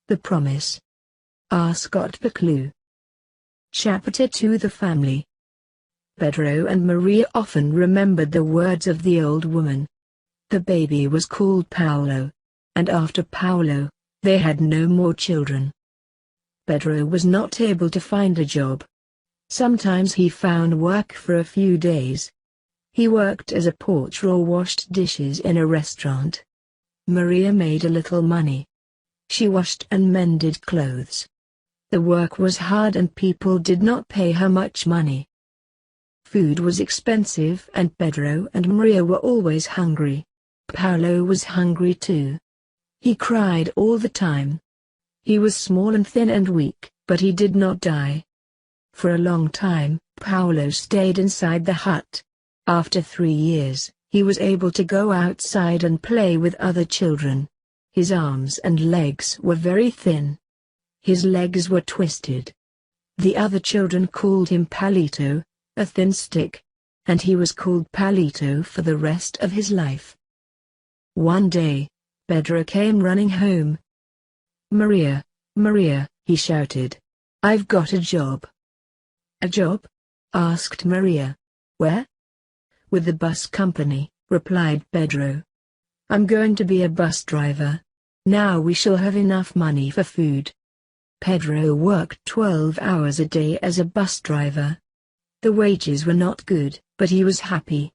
The Promise. SCOTT-BUCCLEUCH. Chapter 2. The Family. Pedro and Maria often remembered the words of the old woman. The baby was called Paulo, and after Paulo, they had no more children. Pedro was not able to find a job. Sometimes he found work for a few days. He worked as a porter or washed dishes in a restaurant. Maria made a little money. She washed and mended clothes. The work was hard and people did not pay her much money. Food was expensive and Pedro and Maria were always hungry. Paulo was hungry too. He cried all the time. He was small and thin and weak, but he did not die. For a long time, Paulo stayed inside the hut. After 3 years, he was able to go outside and play with other children. His arms and legs were very thin. His legs were twisted. The other children called him Palito, a thin stick, and he was called Palito for the rest of his life. One day, Pedro came running home. "Maria, Maria," he shouted. "I've got a job." "A job?" asked Maria. "Where?" "With the bus company," replied Pedro. "I'm going to be a bus driver. Now we shall have enough money for food." Pedro worked 12 hours a day as a bus driver. The wages were not good, but he was happy.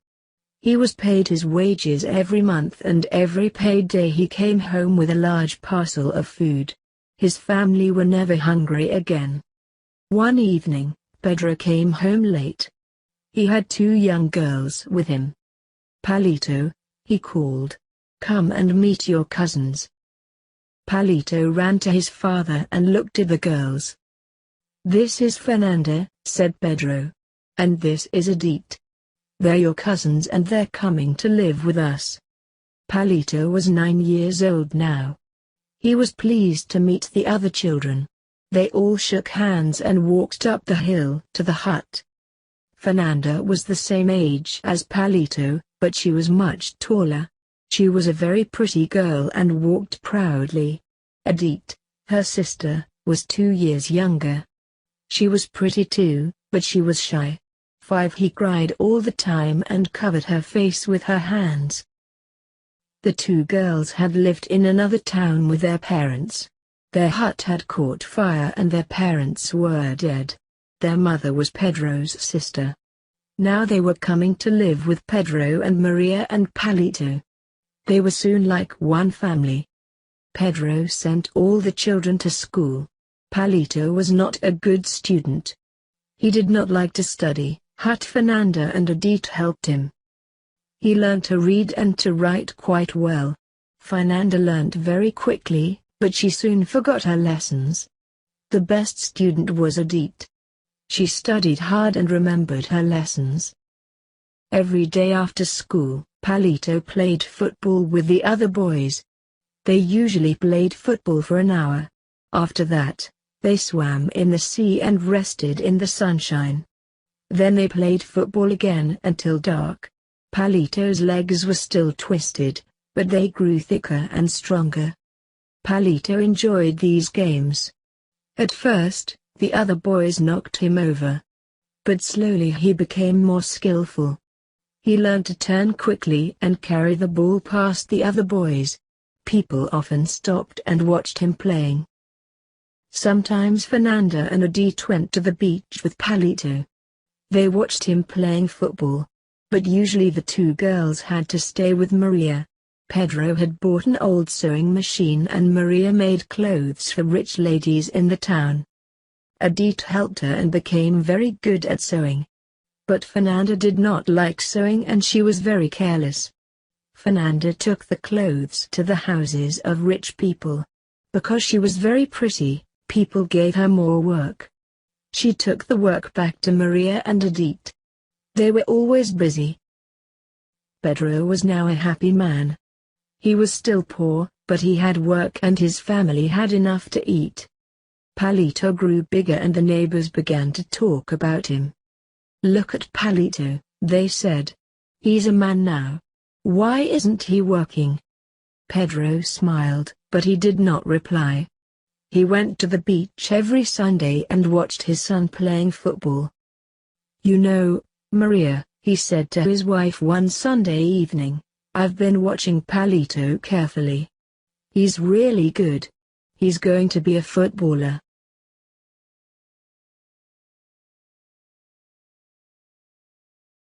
He was paid his wages every month and every paid day he came home with a large parcel of food. His family were never hungry again. One evening, Pedro came home late. He had 2 young girls with him. "Palito," he called, "come and meet your cousins." Palito ran to his father and looked at the girls. "This is Fernanda," said Pedro. "And this is Edith. They're your cousins and they're coming to live with us." Palito was 9 years old now. He was pleased to meet the other children. They all shook hands and walked up the hill to the hut. Fernanda was the same age as Palito, but she was much taller. She was a very pretty girl and walked proudly. Edith, her sister, was 2 years younger. She was pretty too, but she was shy. He cried all the time and covered her face with her hands. The 2 girls had lived in another town with their parents. Their hut had caught fire and their parents were dead. Their mother was Pedro's sister. Now they were coming to live with Pedro and Maria and Palito. They were soon like one family. Pedro sent all the children to school. Palito was not a good student. He did not like to study, but Fernanda and Edith helped him. He learned to read and to write quite well. Fernanda learned very quickly, but she soon forgot her lessons. The best student was Edith. She studied hard and remembered her lessons. Every day after school, Palito played football with the other boys. They usually played football for an hour. After that, they swam in the sea and rested in the sunshine. Then they played football again until dark. Palito's legs were still twisted, but they grew thicker and stronger. Palito enjoyed these games. At first, the other boys knocked him over. But slowly he became more skillful. He learned to turn quickly and carry the ball past the other boys. People often stopped and watched him playing. Sometimes Fernanda and Edith went to the beach with Palito. They watched him playing football. But usually the 2 girls had to stay with Maria. Pedro had bought an old sewing machine and Maria made clothes for rich ladies in the town. Edith helped her and became very good at sewing. But Fernanda did not like sewing and she was very careless. Fernanda took the clothes to the houses of rich people. Because she was very pretty, people gave her more work. She took the work back to Maria and Edith. They were always busy. Pedro was now a happy man. He was still poor, but he had work and his family had enough to eat. Palito grew bigger and the neighbors began to talk about him. "Look at Palito," they said. "He's a man now. Why isn't he working?" Pedro smiled, but he did not reply. He went to the beach every Sunday and watched his son playing football. "You know, Maria," he said to his wife one Sunday evening, "I've been watching Palito carefully. He's really good. He's going to be a footballer."